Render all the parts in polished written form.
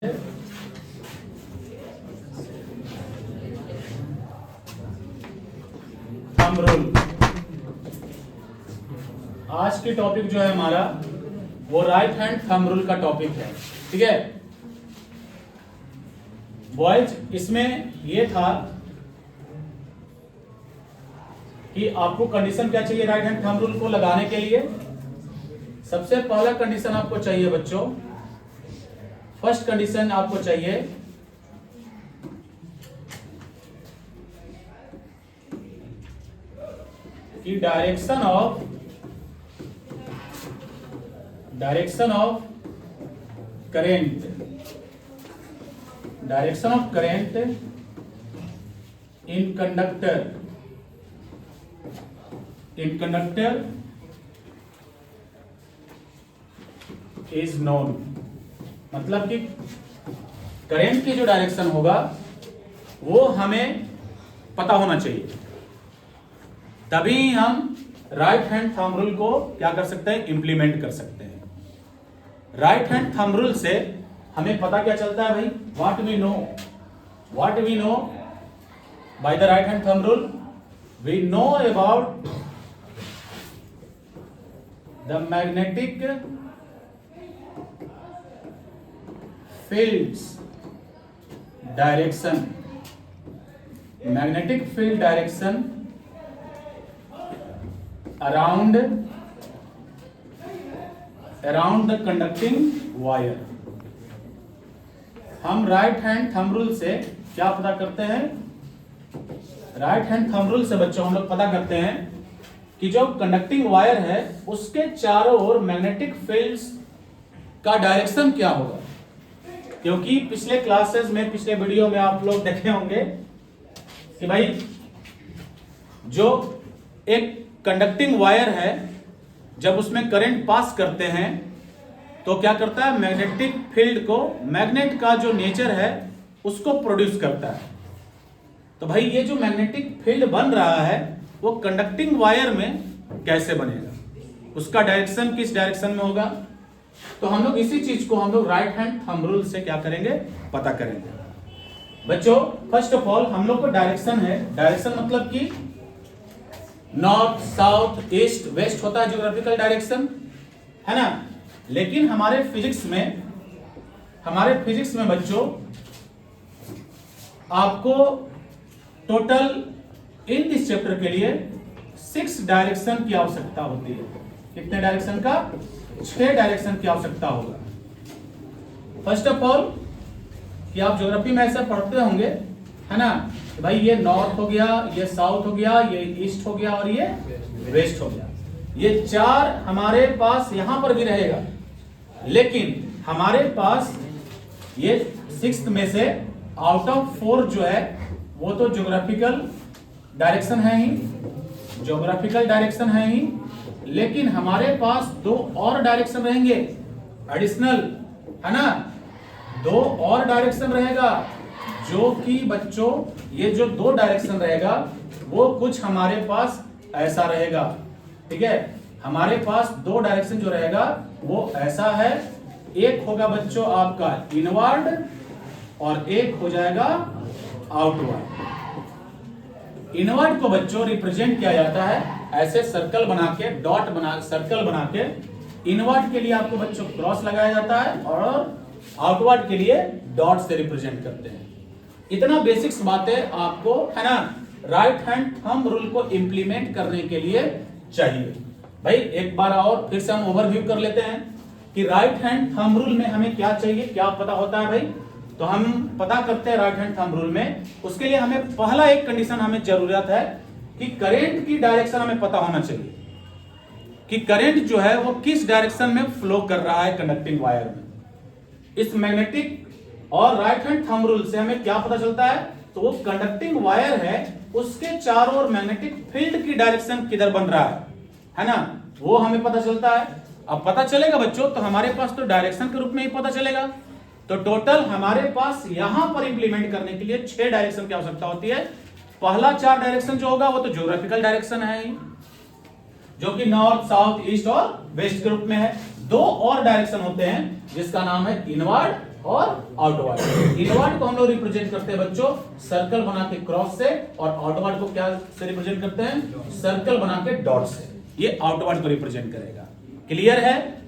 Thumb rule. आज की topic जो है हमारा वो राइट हैंड थंब रूल का टॉपिक है। ठीक है बॉयज, इसमें ये था कि आपको कंडीशन क्या चाहिए राइट हैंड थंब रूल को लगाने के लिए। सबसे पहला कंडीशन आपको चाहिए बच्चों, फर्स्ट कंडीशन आपको चाहिए कि direction of current in conductor is known. मतलब कि करंट की जो डायरेक्शन होगा वो हमें पता होना चाहिए, तभी हम राइट हैंड थंब रूल को क्या कर सकते हैं, इंप्लीमेंट कर सकते हैं। राइट हैंड थंब रूल से हमें पता क्या चलता है भाई, what we know by the right hand thumb rule. We know about the magnetic fields direction, magnetic field direction around the conducting wire। हम राइट हैंड थंब रूल से क्या पता करते हैं, राइट हैंड थंब रूल से बच्चों हम लोग पता करते हैं कि जो कंडक्टिंग वायर है उसके चारों ओर मैग्नेटिक फील्ड्स का डायरेक्शन क्या होगा। क्योंकि पिछले क्लासेस में, पिछले वीडियो में आप लोग देखे होंगे कि भाई जो एक कंडक्टिंग वायर है जब उसमें करंट पास करते हैं तो क्या करता है, मैग्नेटिक फील्ड को, मैग्नेट का जो नेचर है उसको प्रोड्यूस करता है। तो भाई ये जो मैग्नेटिक फील्ड बन रहा है वो कंडक्टिंग वायर में कैसे बनेगा, उसका डायरेक्शन किस डायरेक्शन में होगा। तो हम लोग इसी चीज को हम लोग राइट हैंड थंब रूल से क्या करेंगे, पता करेंगे। बच्चों फर्स्ट ऑफ ऑल हम लोग को डायरेक्शन है, डायरेक्शन मतलब कि नॉर्थ साउथ ईस्ट वेस्ट होता है ज्योग्राफिकल डायरेक्शन, है ना। लेकिन हमारे फिजिक्स में बच्चों आपको टोटल इन दिस चैप्टर के लिए 6 डायरेक्शन की आवश्यकता होती है। कितने डायरेक्शन का, 6 डायरेक्शन की आवश्यकता होगा। फर्स्ट ऑफ ऑल कि आप ज्योग्राफी में ऐसा पढ़ते होंगे, है ना, भाई ये नॉर्थ हो गया, ये साउथ हो गया, ये ईस्ट हो गया और ये वेस्ट हो गया। ये 4 हमारे पास यहां पर भी रहेगा, लेकिन हमारे पास ये 6th में से आउट ऑफ 4 जो है वो तो ज्योग्राफिकल डायरेक्शन है ही, लेकिन हमारे पास 2 और डायरेक्शन रहेंगे एडिशनल, है ना। 2 और डायरेक्शन रहेगा जो कि बच्चों ये जो 2 डायरेक्शन रहेगा वो कुछ हमारे पास ऐसा रहेगा। ठीक है, हमारे पास 2 डायरेक्शन जो रहेगा वो ऐसा है, एक होगा बच्चों आपका इनवर्ड और एक हो जाएगा आउटवर्ड। इनवर्ड को बच्चों रिप्रेजेंट किया जाता है ऐसे सर्कल बना के, डॉट बना, सर्कल बना के। इनवर्ड के लिए आपको बच्चों क्रॉस लगाया जाता है और आउटवर्ड के लिए डॉट से रिप्रेजेंट करते हैं। इतना बेसिक्स बातें आपको, है ना, राइट हैंड थंब रूल को इंप्लीमेंट करने के लिए चाहिए। भाई एक बार और फिर से हम ओवरव्यू कर लेते हैं कि राइट हैंड थंब रूल में हमें क्या चाहिए, क्या पता होता है भाई। तो हम पता करते हैं राइट हैंड थंब रूल में, उसके लिए हमें पहला एक कंडीशन हमें जरूरत है कि करंट की डायरेक्शन हमें पता होना चाहिए कि करंट जो है वो किस डायरेक्शन में फ्लो कर रहा है कंडक्टिंग वायर में। इस मैग्नेटिक और राइट हैंड थंब रूल से हमें क्या पता चलता है, तो वो कंडक्टिंग वायर है उसके चारों ओर मैग्नेटिक फील्ड की डायरेक्शन किधर बन रहा है ना, वो हमें पता चलता है। अब पता चलेगा बच्चों तो हमारे पास तो डायरेक्शन के रूप में ही पता चलेगा। तो टोटल हमारे पास यहां पर इंप्लीमेंट करने के लिए 6 डायरेक्शन की आवश्यकता होती है। पहला 4 डायरेक्शन जो होगा वो तो ज्योग्राफिकल डायरेक्शन है, जो कि नॉर्थ साउथ ईस्ट और वेस्ट ग्रुप में है। 2 और डायरेक्शन होते हैं जिसका नाम है इनवर्ड और आउटवर्ड। इनवर्ड को हम लोग रिप्रेजेंट करते हैं बच्चों सर्कल बना के क्रॉस से, और आउटवर्ड को क्या से रिप्रेजेंट करते हैं, सर्कल बना के डॉट से। ये आउटवर्ड को रिप्रेजेंट करेगा। क्लियर है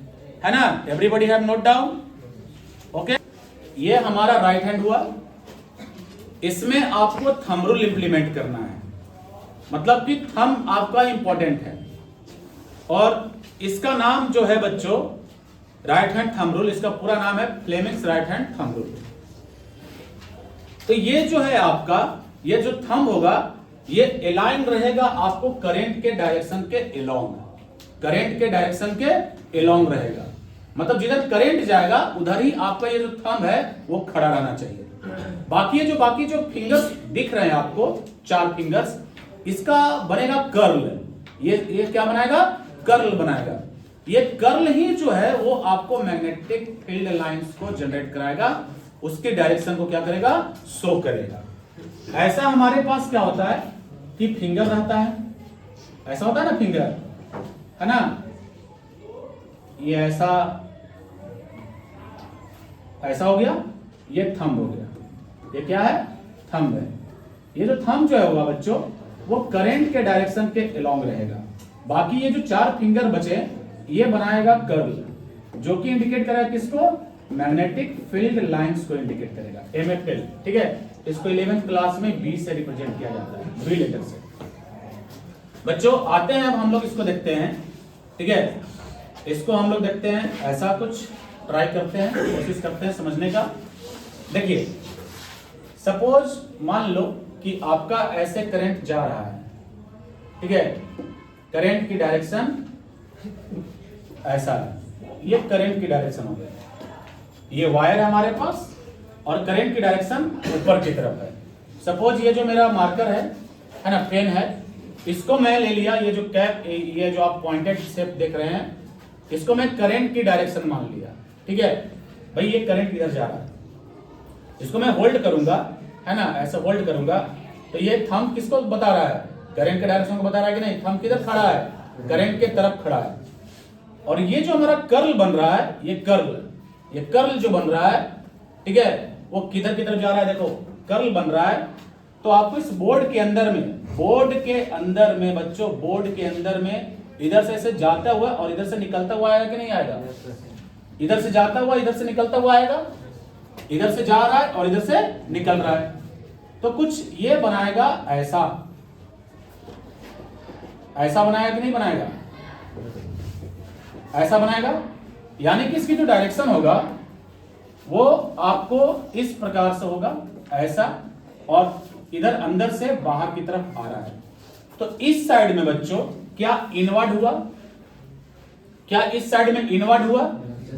ना? Everybody have note down? Okay, ये हमारा राइट हैंड हुआ। इसमें आपको थंब रूल इंप्लीमेंट करना है, मतलब कि थंब आपका इंपॉर्टेंट है, और इसका नाम जो है बच्चों राइट हैंड थंब रूल, इसका पूरा नाम है Fleming's right hand thumb rule. तो ये जो है आपका, ये जो थंब होगा ये अलाइन रहेगा आपको करंट के डायरेक्शन के अलोंग, करंट के डायरेक्शन के अलोंग रहेगा। मतलब जिधर करंट जाएगा उधर ही आपका ये जो थंब है वो खड़ा रहना चाहिए। बाकी जो फिंगर्स दिख रहे हैं आपको, 4 फिंगर्स, इसका बनेगा कर्ल। ये क्या बनाएगा? कर्ल बनाएगा। ये कर्ल ही जो है वो आपको मैग्नेटिक फील्ड लाइंस को जनरेट कराएगा, उसके डायरेक्शन को क्या करेगा? शो करेगा। ऐसा हमारे पास क्या होता है कि फिंगर रहता है, ऐसा होता है ना फिंगर, है ना? ये ऐसा हो गया, ये थंब हो गया। ये क्या है? थंब है। ये जो थंब जो है होगा बच्चों वो करंट के डायरेक्शन के अलोंग रहेगा। बाकी ये जो 4 फिंगर बचे ये बनाएगा कर्ल, जो कि इंडिकेट करेगा किसको? मैग्नेटिक फील्ड लाइंस को इंडिकेट करेगा, MFL। ठीक है, इसको 11th क्लास में B से रिप्रेजेंट किया जाता है, B लेटर से। बच्चों आते हैं, अब हम लोग इसको देखते हैं। ठीक है, इसको हम लोग देखते हैं, ऐसा कुछ ट्राई करते हैं, कोशिश करते हैं समझने का। देखिए, सपोज मान लो कि आपका ऐसे करंट जा रहा है। ठीक है, करंट की डायरेक्शन ऐसा है, ये करंट की डायरेक्शन हो गई। ये वायर है हमारे पास और करंट की डायरेक्शन ऊपर की तरफ है। सपोज ये जो मेरा मार्कर है ना, पेन है, इसको मैं ले लिया, ये जो कैप, ये जो आप पॉइंटेड शेप देख रहे हैं, इसको मैं करंट की डायरेक्शन मान लिया। ठीक है भाई, ये करंट इधर जा रहा है, इसको मैं होल्ड करूंगा, है ना, ऐसे होल्ड करूंगा, तो ये थंब किसको बता रहा है? करंट के डायरेक्शन को बता रहा है कि नहीं? थंब किधर खड़ा है? करंट के तरफ खड़ा है। और ये जो हमारा कर्ल बन रहा है, ये कर्ल जो बन रहा है, ठीक है, वो किधर की तरफ जा रहा है? देखो कर्ल बन रहा है। तो आपको इस बोर्ड के अंदर में बच्चों, बोर्ड के अंदर में इधर से ऐसे जाता हुआ और इधर से निकलता हुआ आएगा कि नहीं आएगा? इधर से जाता हुआ इधर से निकलता हुआ आएगा। इधर से जा रहा है और इधर से निकल रहा है, तो कुछ ये बनाएगा, ऐसा बनाएगा कि नहीं बनाएगा? ऐसा बनाएगा, यानी कि इसकी जो डायरेक्शन होगा वो आपको इस प्रकार से होगा, ऐसा, और इधर अंदर से बाहर की तरफ आ रहा है। तो इस साइड में बच्चों क्या इनवर्ड हुआ? क्या इस साइड में इनवर्ड हुआ?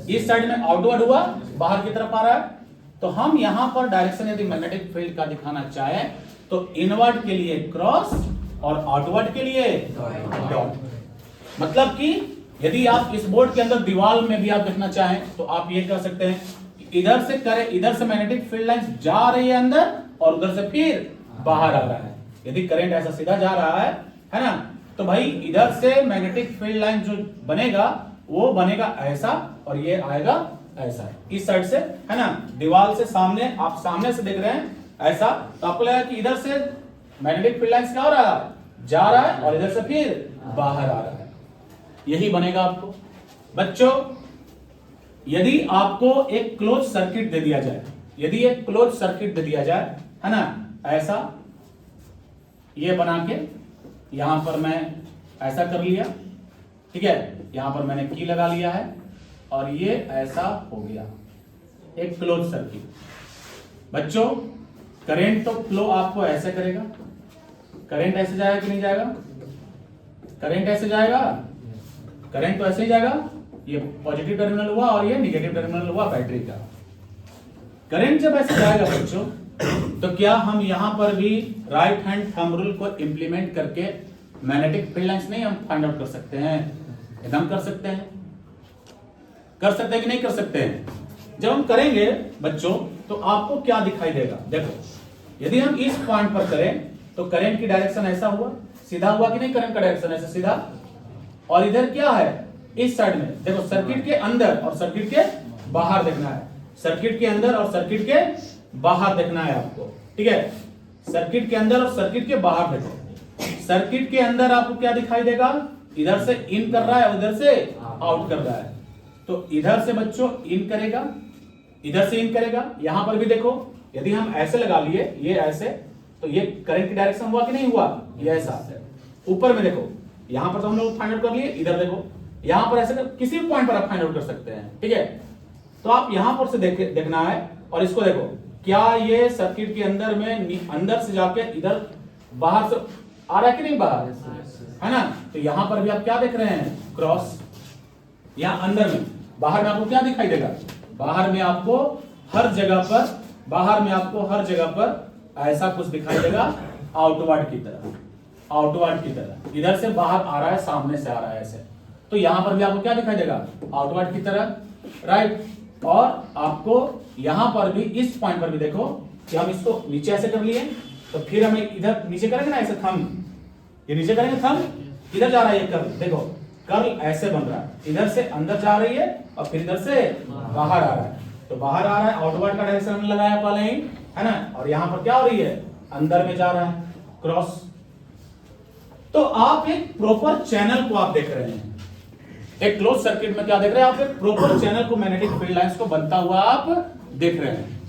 इस साइड में आउटवर्ड हुआ, बाहर की तरफ आ रहा है। तो हम यहां पर डायरेक्शन यदि मैग्नेटिक फील्ड का दिखाना चाहें तो इनवर्ड के लिए क्रॉस और आउटवर्ड के लिए डॉट। मतलब कि यदि आप इस बोर्ड के अंदर दीवार में भी आप देखना चाहें तो आप ये कर सकते हैं, इधर से मैग्नेटिक फील्ड लाइन जा रही है अंदर और उधर से फिर बाहर आ रहा है। यदि करंट ऐसा सीधा जा रहा है ना, तो भाई इधर से मैग्नेटिक फील्ड लाइन जो बनेगा वो बनेगा ऐसा, और ये आएगा ऐसा, इस साइड से, है ना, दीवार से सामने, आप सामने से देख रहे हैं ऐसा, तो आपको लगा कि इधर से मैग्नेटिक फील्ड लाइन क्या हो रहा है? जा रहा है, और इधर से फिर बाहर आ रहा है। यही बनेगा आपको। बच्चों यदि आपको एक क्लोज सर्किट दे दिया जाए, है ना, ऐसा, ये बना के यहां पर मैं ऐसा कर लिया, ठीक है, यहां पर मैंने की लगा लिया है और ये ऐसा हो गया एक क्लोज सर्किट। बच्चों करंट तो फ्लो आपको ऐसे करेगा, करंट ऐसे जाएगा कि नहीं जाएगा? करंट ऐसे जाएगा, करंट तो ऐसे ही जाएगा। ये पॉजिटिव टर्मिनल हुआ और ये निगेटिव टर्मिनल हुआ बैटरी का। करंट जब ऐसे जाएगा बच्चों, तो क्या हम यहां पर भी राइट हैंड थंब रूल को इंप्लीमेंट करके मैग्नेटिक फील्ड लाइंस नहीं हम फाइंड आउट कर सकते हैं? एकदम कर सकते हैं। कर सकते हैं कि नहीं कर सकते हैं? जब हम करेंगे बच्चों तो आपको क्या दिखाई देगा? देखो यदि हम इस पॉइंट पर करें तो करंट की डायरेक्शन ऐसा हुआ, सीधा हुआ कि नहीं? करंट का डायरेक्शन ऐसा सीधा, और इधर क्या है? इस साइड में देखो, सर्किट के अंदर और सर्किट के बाहर देखना है। सर्किट के अंदर और सर्किट के बाहर देखना है आपको, ठीक है। सर्किट के अंदर और सर्किट के बाहर देखो। सर्किट के अंदर आपको क्या दिखाई देगा, इधर से इन कर रहा है, उधर से आउट कर रहा है। तो इधर से बच्चों इन करेगा, इधर से इन करेगा। यहां पर भी देखो, यदि हम ऐसे लगा लिए, ये ऐसे, तो ये करंट की डायरेक्शन हुआ कि नहीं हुआ, ये ऐसा। ऊपर में देखो, यहां पर तो हम लोग फाइंड आउट कर लिए, इधर देखो, यहां पर ऐसे किसी भी पॉइंट पर आप फाइंड आउट कर सकते हैं, ठीक है। तो आप यहां पर से देखना है और इसको देखो, क्या ये सर्किट के अंदर में अंदर से जाके इधर बाहर से आ रहा है कि नहीं बाहर, है ना। तो यहां पर भी आप क्या देख रहे हैं, क्रॉस। यहां अंदर में, बाहर में आपको क्या दिखाई देगा, बाहर में आपको हर जगह पर, बाहर में आपको हर जगह पर ऐसा कुछ दिखाई देगा, आउटवर्ड की तरह, आउटवर्ड की तरह। इधर से बाहर आ रहा है, सामने से आ रहा है ऐसे। तो यहां पर भी आपको क्या दिखाई देगा, आउटवर्ड की तरह, राइट। और आपको यहां पर भी, इस पॉइंट पर भी देखो कि हम इसको नीचे ऐसे कर लिए, तो फिर हमें इधर नीचे करेंगे ना ऐसे, थंब, ये नीचे करेंगे थंब, इधर जा रहा है ये कर्ल, देखो कर्ल ऐसे बन रहा है, इधर से अंदर जा रही है और फिर इधर से बाहर आ रहा है। तो बाहर आ रहा है, आउटवर्ड का डायरेक्शन हमने लगाया पहले ही, है ना। और यहां पर क्या हो रही है, अंदर में जा रहा है, क्रॉस। तो आप एक प्रॉपर चैनल को आप देख रहे हैं, एक क्लोज सर्किट में क्या देख रहे हैं आप, एक प्रॉपर चैनल को, मैग्नेटिक फील्ड लाइंस को बनता हुआ आप देख रहे हैं।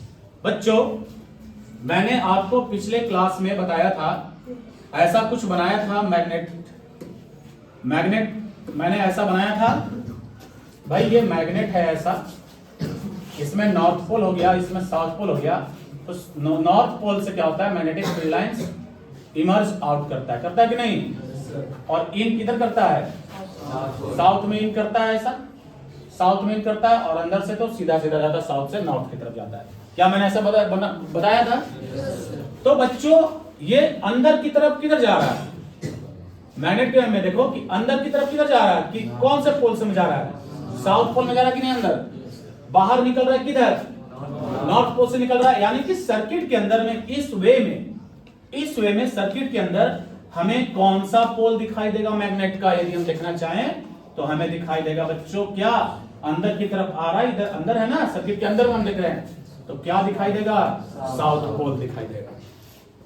बच्चों, मैंने आपको पिछले क्लास में बताया था, ऐसा कुछ बनाया था, मैग्नेट मैंने ऐसा बनाया था भाई, ये मैग्नेट है ऐसा, इसमें नॉर्थ पोल हो गया, इसमें साउथ पोल हो गया। तो नॉर्थ पोल से क्या होता है, magnetic field lines emerge out करता है कि नहीं, और इन किधर करता है, साउथ में इन करता है, ऐसा साउथ में इन करता है, और अंदर से तो सीधा सीधा जाता है, साउथ से नॉर्थ की तरफ जाता है। क्या मैंने ऐसा बताया था। तो बच्चों, ये अंदर की तरफ किधर जा रहा है, मैग्नेट में देखो कि अंदर की तरफ किधर जा रहा है, कि कौन से पोल से में जा रहा है, साउथ पोल में जा रहा है कि नहीं, अंदर बाहर निकल रहा है किधर, नॉर्थ पोल से निकल रहा है। यानी कि सर्किट के अंदर में इस वे में सर्किट के अंदर हमें कौन सा पोल दिखाई देगा मैग्नेट का, यदि हम देखना चाहें तो हमें दिखाई देगा बच्चों, क्या अंदर की तरफ आ रहा है, इधर अंदर है ना, सर्किट के अंदर हम देख रहे हैं, तो क्या दिखाई देगा, साउथ पोल दिखाई देगा।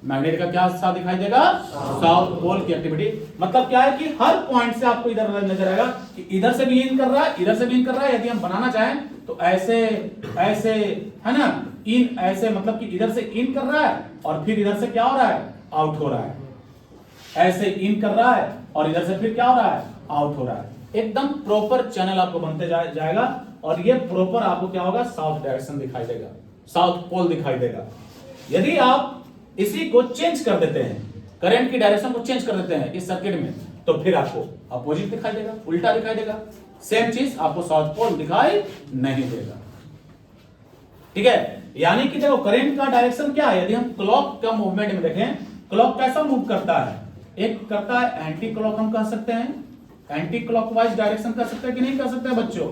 मैग्नेट का क्या सा दिखाई देगा, साउथ पोल की एक्टिविटी। मतलब क्या है कि हर पॉइंट से आपको इधर नजर आएगा कि इधर से भी इन कर रहा है, इधर से भी इन कर रहा है। यदि हम बनाना चाहें तो ऐसे ऐसे, है ना, इन ऐसे, मतलब कि इधर से इन कर रहा है और फिर इधर से क्या हो रहा है, आउट हो रहा है। ऐसे इन कर रहा है और इधर से फिर क्या हो रहा है, आउट हो रहा है। एकदम प्रॉपर चैनल आपको बनते जाएगा, और ये प्रॉपर आपको क्या होगा, साउथ डायरेक्शन दिखाई देगा, साउथ पोल दिखाई देगा। यदि आप इसी को चेंज कर देते हैं, करंट की डायरेक्शन को चेंज कर देते हैं इस सर्किट में, तो फिर आपको अपोजिट दिखाई देगा, उल्टा दिखाई देगा, सेम चीज आपको साउथ पोल दिखाई नहीं देगा, ठीक है। यानी कि देखो, करंट का डायरेक्शन क्या है, यदि हम क्लॉक का मूवमेंट में देखें, क्लॉक कैसा मूव करता है, एक करता है एंटी क्लॉक, हम कह सकते हैं एंटी क्लॉकवाइज डायरेक्शन कर सकते हैं कि नहीं कर सकते हैं बच्चों,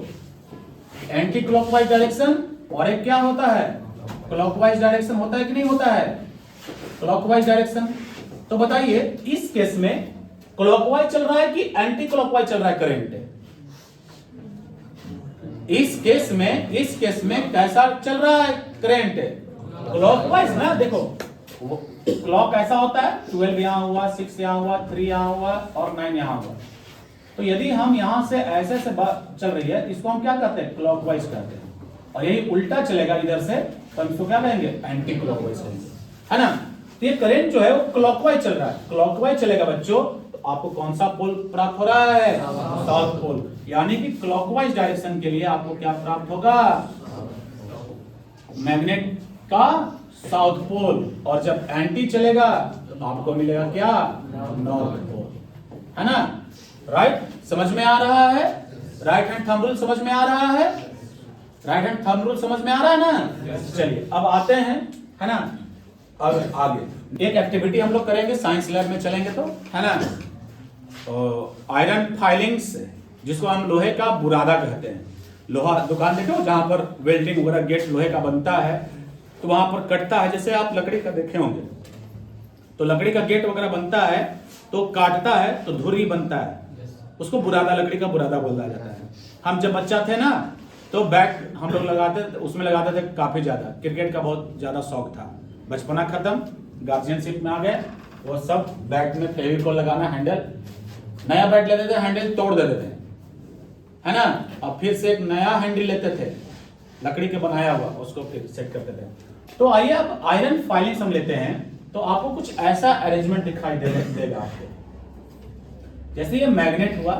एंटी क्लॉकवाइज डायरेक्शन, और एक क्या होता है, क्लॉकवाइज डायरेक्शन होता है कि नहीं होता है, क्लॉकवाइज डायरेक्शन। तो बताइए, इस केस में क्लॉकवाइज चल रहा है कि एंटी क्लॉकवाइज चल रहा है करंट, इस केस में कैसा चल रहा है करंट, क्लॉकवाइज ना। देखो, क्लॉक ऐसा होता है, 12 यहां हुआ, 6 यहां हुआ, 3 यहां हुआ और 9 यहां हुआ। तो यदि हम यहां से ऐसे से बात चल रही है, इसको हम क्या कहते हैं, क्लॉकवाइज कहते हैं। और यही उल्टा चलेगा इधर से, तो हम इसको क्या कहेंगे, एंटी क्लॉकवाइज कहेंगे, है ना। तो ये करंट जो है वो क्लॉकवाइज चल रहा है, क्लॉकवाइज चलेगा बच्चों, तो आपको कौन सा पोल प्राप्त हो रहा है, साउथ पोल। यानी कि क्लॉकवाइज डायरेक्शन के लिए आपको क्या प्राप्त होगा, मैग्नेट का साउथ पोल, और जब एंटी चलेगा तो आपको मिलेगा क्या, नॉर्थ पोल, है ना। राइट, समझ में आ रहा है, राइट हैंड थंब रूल समझ में आ रहा है, राइट हैंड थंब रूल समझ में आ रहा है ना। चलिए अब आते हैं, है ना, अब आगे एक एक्टिविटी हम लोग करेंगे, साइंस लैब में चलेंगे तो, है ना। आयरन फाइलिंग्स, जिसको हम लोहे का बुरादा कहते हैं। लोहा दुकान देखो, जहां पर वेल्डिंग वगैरह गेट लोहे का बनता है, तो वहां पर कटता है, जैसे आप लकड़ी का देखे होंगे, तो लकड़ी का गेट वगैरह बनता है, तो काटता है तो धुरी बनता है, उसको बुरादा, लकड़ी का बुरादा बोला जाता है। हम जब बच्चा थे ना, तो बैट हम लोग उसमें लगाते थे काफी ज्यादा, क्रिकेट का बहुत ज्यादा शौक था। बचपना खत्म, गार्जियनशिप में आ गए, वो सब बैट में फेविकोल लगाना, हैंडल, नया बैट लेते थे, हैंडल तोड़ देते थे, है ना, अब फिर से एक नया हैंडल लेते थे लकड़ी के बनाया हुआ, उसको फिर सेट करते थे। तो आइए अब आयरन फाइलिंग्स हम लेते हैं, तो आपको कुछ ऐसा अरेंजमेंट दिखाई देगा आपको। जैसे ये मैग्नेट हुआ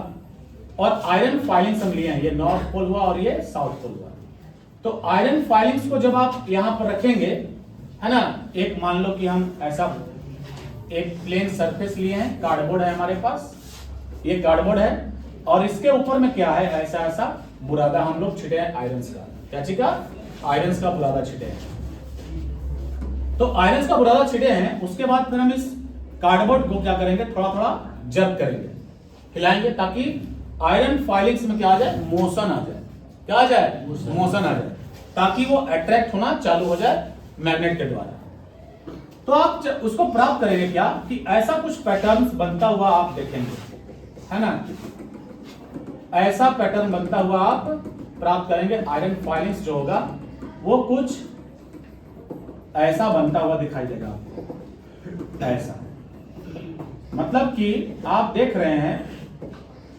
और आयरन फाइलिंग्स हम लिए हैं, ये नॉर्थ पोल हुआ और ये साउथ पोल हुआ। तो आयरन फाइलिंग्स को जब आप यहां पर रखेंगे, है ना, एक मान लो कि हम ऐसा एक प्लेन सरफेस लिए हैं, कार्डबोर्ड है हमारे पास, ये कार्डबोर्ड है, और इसके ऊपर में क्या है, ऐसा ऐसा बुरादा हम लोग छिटे हैं आयरन्स का। क्या छिटा? आयरन्स का बुरादा छिटे हैं। तो आयरन्स का बुरादा छिटे हैं, उसके बाद फिर हम इस कार्डबोर्ड को क्या करेंगे, थोड़ा थोड़ा जर्क करेंगे, हिलाएंगे, ताकि आयरन फाइलिंग्स में क्या आ जाए, मोशन आ जाए। क्या आ जाए? मोशन आ जाए, ताकि वो अट्रैक्ट होना चालू हो जाए मैग्नेट के द्वारा। तो आप उसको प्राप्त करेंगे क्या, कि ऐसा कुछ पैटर्न बनता हुआ आप देखेंगे, है ना, ऐसा पैटर्न बनता हुआ आप प्राप्त करेंगे। आयरन फाइलिंग्स जो होगा वो कुछ ऐसा बनता हुआ दिखाई देगा आपको, ऐसा। मतलब कि आप देख रहे हैं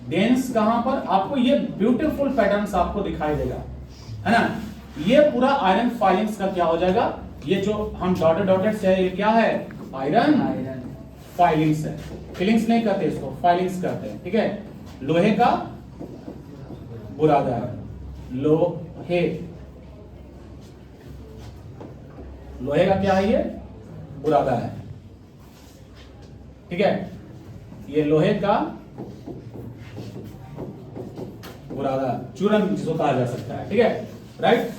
डेंस कहां पर, आपको ये ब्यूटीफुल पैटर्न्स आपको दिखाई देगा, है ना। ये पूरा आयरन फाइलिंग्स का क्या हो जाएगा, ये जो हम डॉटेड डॉटेड से है, ये क्या है, आयरन फाइलिंग्स है। फिलिंग्स नहीं कहते इसको, फाइलिंग्स कहते हैं, ठीक है। लोहे का बुरादा है, लोहे का क्या है, ये बुरादा है, ठीक है। ये लोहे का बुरादा, चूरन जिसको कहा जा सकता है, ठीक है, राइट।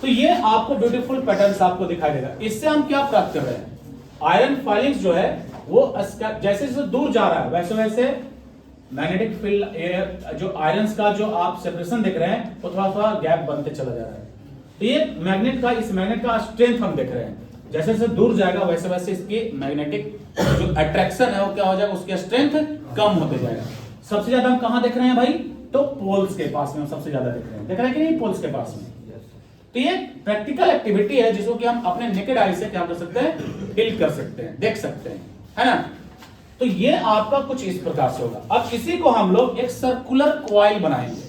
तो ये आपको ब्यूटीफुल पैटर्न्स आपको दिखाई देगा। इससे हम क्या प्राप्त कर रहे हैं, आयरन फाइलिंग्स जो है वो जैसे जैसे दूर जा रहा है, वैसे वैसे मैग्नेटिक फील्ड जो आयरन्स का जो आप सेपरेशन देख रहे हैं, वो थोड़ा थोड़ा गैप बनते चला जा रहा है। तो ये मैग्नेट का, इस मैग्नेट का स्ट्रेंथ हम देख रहे हैं, जैसे जैसे दूर जाएगा वैसे वैसे इसकी मैग्नेटिक जो अट्रैक्शन है वो क्या हो जाएगा, उसकी स्ट्रेंथ कम होते जाएगा। सबसे ज्यादा हम कहां देख रहे हैं भाई, तो पोल्स के पास में हम सबसे ज्यादा देख रहे हैं कि नहीं, पोल्स के पास में। तो ये प्रैक्टिकल एक्टिविटी है जिसको कि हम अपने नेकेड आई से क्या कर सकते हैं, फील कर सकते हैं, देख सकते हैं, है ना। तो ये आपका कुछ इस प्रकार से होगा। अब इसी को हम लोग एक सर्कुलर कॉइल बनाएंगे।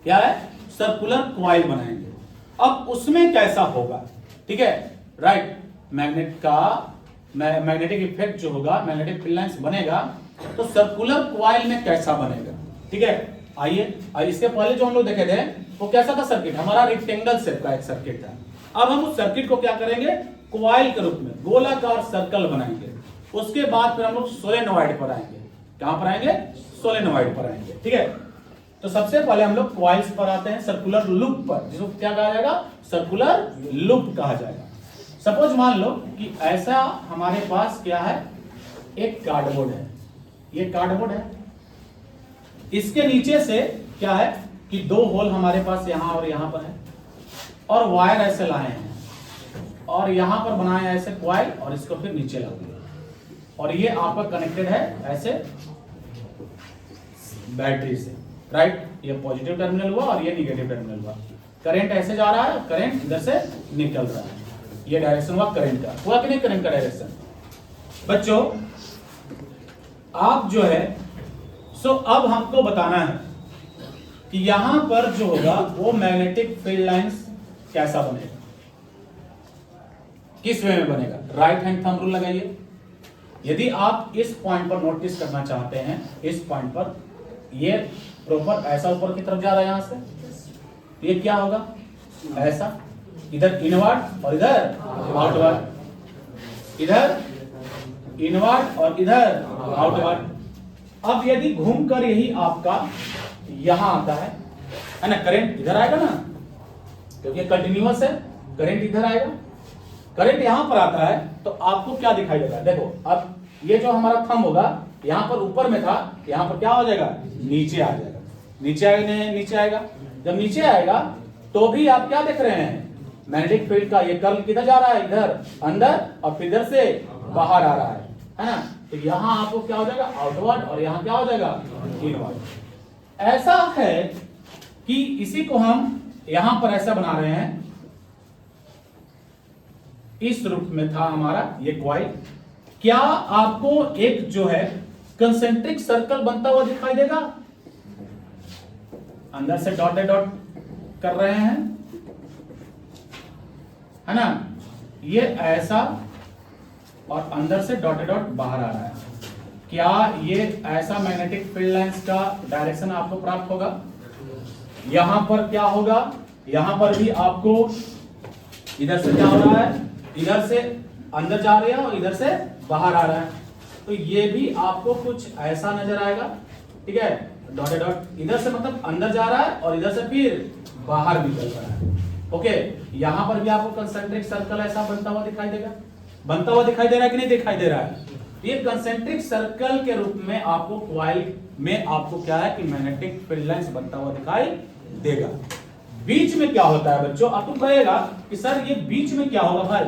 क्या है, सर्कुलर कॉइल बनाएंगे। अब उसमें कैसा होगा, ठीक है, राइट। मैग्नेटिक इफेक्ट जो होगा, मैग्नेटिक फील्ड लाइंस बनेगा, तो सर्कुलर कॉइल में कैसा बनेगा, ठीक है। आइए, इसके पहले जो हम लोग देखे थे वो कैसा था सर्किट, हमारा रेक्टेंगल शेप का एक सर्किट था। अब हम उस सर्किट को क्या करेंगे, कॉइल के रूप में गोलाकार सर्कल बनाएंगे। उसके बाद फिर हम लोग सोलेनोइड पर आएंगे। कहां पर आएंगे, सोलेनोइड पर आएंगे, ठीक है। तो सबसे पहले हम लोग कॉइल्स पर आते हैं, सर्कुलर लूप पर, जिसको क्या कहा जाएगा, सर्कुलर लूप कहा जाएगा। सपोज मान लो कि ऐसा हमारे पास क्या है, एक कार्डबोर्ड है, ये कार्डबोर्ड है, इसके नीचे से क्या है कि दो होल हमारे पास यहां और यहां पर है, और वायर ऐसे लाए हैं, और यहां पर बनाया ऐसे कॉइल, और इसको फिर नीचे ला दिया, और ये आपका कनेक्टेड है ऐसे बैटरी से, राइट। ये पॉजिटिव टर्मिनल हुआ और ये निगेटिव टर्मिनल हुआ। करंट ऐसे जा रहा है, करंट इधर से निकल रहा है, ये डायरेक्शन हुआ करंट का। हुआ कि नहीं करंट का डायरेक्शन। बच्चों आप जो है सो अब हमको बताना है कि यहां पर जो होगा वो मैग्नेटिक फील्ड लाइंस कैसा बनेगा, किस वे में बनेगा। राइट हैंड थंब रूल लगाइए। यदि आप इस पॉइंट पर नोटिस करना चाहते हैं, इस पॉइंट पर ये प्रॉपर ऐसा ऊपर की तरफ जा रहा है, यहां से ये क्या होगा, ऐसा, इधर इनवर्ड और इधर आउटवर्ड, इधर इनवर्ड और इधर आउटवर्ड। अब यदि घूमकर यही आपका यहां आता है ना, करंट इधर आएगा ना, क्योंकि कंटिन्यूअस है, करंट इधर आएगा, करंट यहां पर आता है, तो आपको क्या दिखाई देगा, देखो अब ये जो हमारा थंब होगा यहां पर ऊपर में था, यहां पर क्या हो जाएगा, नीचे आ जाएगा, नीचे आएगा, नीचे आएगा। जब नीचे आएगा तो भी आप क्या देख रहे हैं, मैग्नेटिक फील्ड का ये कर्ल किधर जा रहा है, इधर अंदर, और फिर इधर से बाहर आ रहा है ना। तो यहां आपको क्या हो जाएगा, आउटवर्ड, और यहां क्या हो जाएगा, इनवर्ड। ऐसा है कि इसी को हम यहां पर ऐसा बना रहे हैं, इस रूप में था हमारा ये कॉइल। क्या आपको एक जो है कंसेंट्रिक सर्कल बनता हुआ दिखाई देगा? अंदर से डॉट डॉट कर रहे हैं, है ना, ये ऐसा, और अंदर से डॉट डॉट बाहर आ रहा है। क्या ये ऐसा मैग्नेटिक फील्ड लाइंस का डायरेक्शन आपको प्राप्त होगा? यहां पर क्या होगा, यहां पर भी आपको इधर से क्या हो रहा है, इधर से अंदर जा रही है और इधर से बाहर आ रहा है, तो ये भी आपको कुछ ऐसा नजर आएगा। ठीक है, डॉट डॉट इधर से मतलब अंदर जा रहा है और इधर से फिर बाहर निकल रहा है। ओके, यहां पर भी आपको कंसेंट्रिक सर्कल ऐसा बनता हुआ दिखाई देगा। बनता हुआ दिखाई दे रहा है कि नहीं दिखाई दे रहा है? ये कंसेंट्रिक सर्कल के रूप में आपको कॉइल में आपको क्या है कि मैग्नेटिक फील्ड लाइंस बनता हुआ दिखाई देगा। बीच में क्या होता है बच्चों? अब तुम कहेगा कि सर ये बीच में क्या होगा भाई?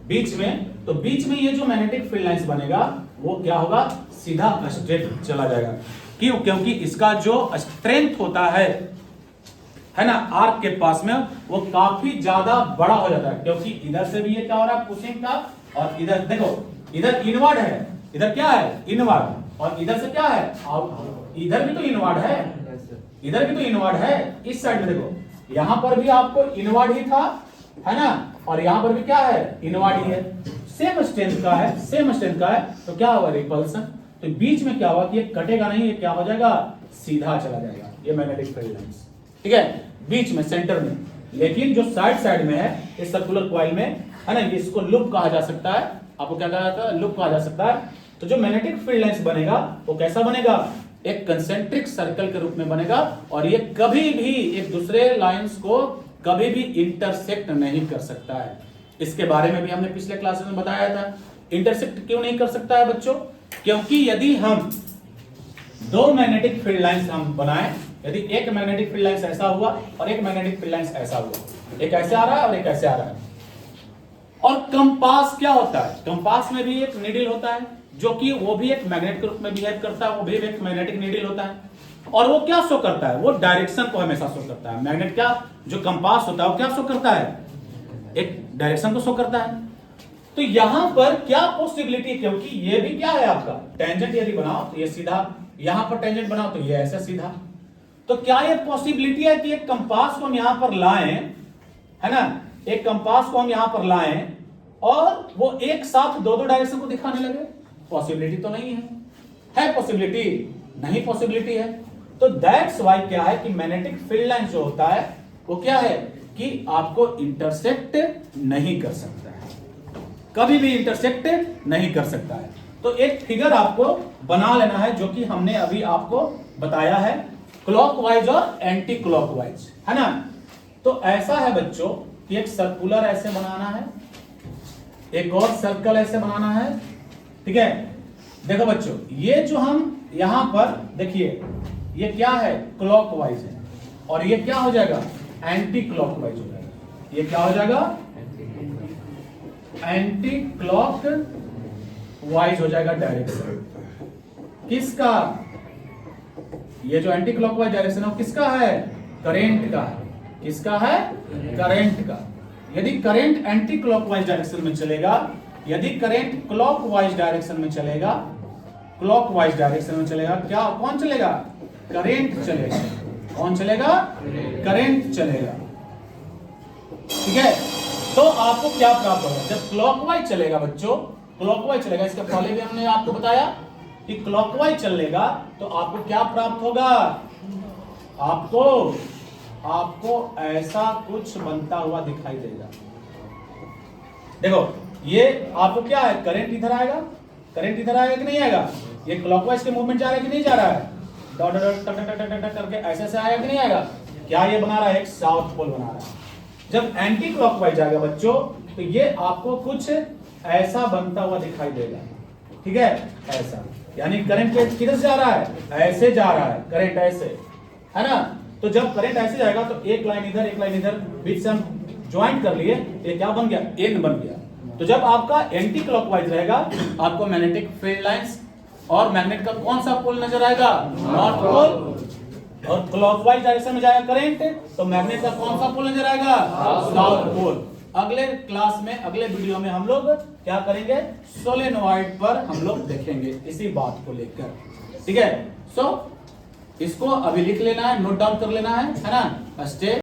बीच में, तो बीच में ये जो मैग्नेटिक फील्ड लाइंस बनेगा वो क्या होगा? सीधा स्ट्रेट चला जाएगा। क्यों? क्योंकि इसका जो स्ट्रेंथ होता है ना, आर्क के पास में, वो काफी ज्यादा बड़ा हो जाता है। क्योंकि इधर से भी ये क्या हो रहा है, पुशिंग का, और इधर देखो, इधर इनवर्ड है, इधर क्या है, इनवर्ड, और इधर से क्या है, इधर भी तो इनवर्ड है, इधर भी तो इनवर्ड है। इस साइड में देखो, यहां पर भी आपको इनवर्ड ही था, है ना, और यहां पर भी क्या है, इनवर्ड ही है। सेम स्ट्रेंथ का है, सेम स्ट्रेंथ का है, तो क्या होगा, रिपल्सन। तो बीच में क्या होगा कि ये कटेगा नहीं, ये क्या हो जाएगा, सीधा चला जाएगा, ये मैग्नेटिक फील्ड लाइंस। ठीक है, बीच में, सेंटर में। लेकिन जो साइड साइड में है इस सर्कुलर कॉइल में, है ना, इसको लूप कहा जा सकता है। आपको क्या कहा जाता है, लूप कहा जा सकता है। तो जो मैग्नेटिक फील्ड लाइंस बनेगा वो कैसा बनेगा, एक कंसेंट्रिक सर्कल के रूप में बनेगा, और ये कभी भी एक दूसरे लाइंस को कभी भी इंटरसेक्ट नहीं कर सकता है। इसके बारे में भी हमने पिछले क्लास में बताया था। इंटरसेक्ट क्यों नहीं कर सकता है बच्चों? क्योंकि यदि हम दो मैग्नेटिक फील्ड लाइंस हम बनाएं, यदि एक मैग्नेटिक फील्ड लाइंस ऐसा हुआ और एक मैग्नेटिक फील्ड लाइंस ऐसा हुआ, एक ऐसे आ रहा है और एक ऐसे आ रहा है, और कंपास क्या होता है, कंपास में भी एक नीडल होता है जो कि वो भी एक मैग्नेट के रूप में बिहेव करता है, वो भी एक मैग्नेटिक नीडल होता है, और वो क्या शो करता है, वो डायरेक्शन को हमेशा शो करता है। मैग्नेट क्या, जो कंपास होता है वो क्या शो करता है, एक डायरेक्शन को शो करता है। तो यहां पर क्या पॉसिबिलिटी है, क्योंकि ये भी क्या है आपका टेंजेंट, यदि बनाओ तो ये सीधा, यहां पर टेंजेंट बनाओ तो ये ऐसा सीधा। तो क्या ये पॉसिबिलिटी है कि एक कंपास को हम यहां पर लाएं, है ना, एक कंपास को हम यहां पर लाएं और वो एक साथ दो दो डायरेक्शन को दिखाने लगे? पॉसिबिलिटी तो नहीं है पॉसिबिलिटी? नहीं पॉसिबिलिटी है। तो दैट्स वाई क्या है कि मैग्नेटिक फील्ड लाइन जो होता है वो क्या है कि आपको इंटरसेक्ट नहीं कर सकता है, कभी भी इंटरसेक्ट नहीं कर सकता है। तो एक फिगर आपको बना लेना है जो कि हमने अभी आपको बताया है, क्लॉकवाइज और एंटी क्लॉकवाइज, है ना। तो ऐसा है बच्चों कि एक सर्कुलर ऐसे बनाना है, एक और सर्कल ऐसे बनाना है। ठीक है, देखो बच्चों, ये जो हम यहां पर देखिए, ये क्या है, क्लॉकवाइज है, और ये क्या हो जाएगा, एंटी क्लॉकवाइज हो जाएगा। ये क्या हो जाएगा, एंटी क्लॉक वाइज हो जाएगा डायरेक्शन। किसका, ये जो एंटी क्लॉकवाइज डायरेक्शन है वो किसका है, करंट का है। किसका है, करंट का। यदि करंट एंटी क्लॉकवाइज डायरेक्शन में चलेगा, यदि करंट क्लॉकवाइज डायरेक्शन में चलेगा, क्लॉकवाइज डायरेक्शन में चलेगा, क्या कौन चलेगा, करंट चलेगा। कौन चलेगा, करंट चलेगा। ठीक है, तो आपको क्या प्राप्त होगा जब क्लॉकवाइज चलेगा बच्चों, क्लॉकवाइज चलेगा। इसके पहले भी हमने आपको बताया कि क्लॉकवाइज चलेगा तो आपको क्या प्राप्त होगा, आपको ऐसा कुछ बनता हुआ दिखाई देगा। देखो, ये आपको क्या है, करंट इधर आएगा, करंट इधर आएगा कि नहीं आएगा, ये क्लॉकवाइज के मूवमेंट जा रहा है कि नहीं जा रहा है, डॉट डॉट टक टक टक टक करके ऐसे से आएगा कि नहीं आएगा। क्या ये बना रहा है, एक साउथ पोल बना रहा है। जब एंटी क्लॉकवाइज आएगा बच्चों तो ये आपको कुछ ऐसा बनता हुआ दिखाई देगा। ठीक है, ऐसा, यानी करंट किधर से आ रहा है, ऐसे जा रहा है करंट, ऐसे, है ना। तो जब करंट ऐसे जाएगा तो एक लाइन इधर एक लाइन इधर, बीच से हम ज्वाइंट कर लिए, ये क्या बन गया, एन बन गया। तो जब आपका एंटी क्लॉकवाइज रहेगा आपको मैग्नेटिक फील्ड लाइंस और मैग्नेट का कौन सा पोल नजर आएगा, नॉर्थ पोल। और क्लॉकवाइज डायरेक्शन में जाएगा करंट, तो मैग्नेट का कौन सा पोल नजर आएगा? South pole. अगले क्लास में, अगले वीडियो में हम लोग क्या करेंगे? सोलेनोइड पर हम लोग देखेंगे इसी बात को लेकर, ठीक है। सो इसको अभी लिख लेना है, नोट डाउन कर लेना है ना। स्टे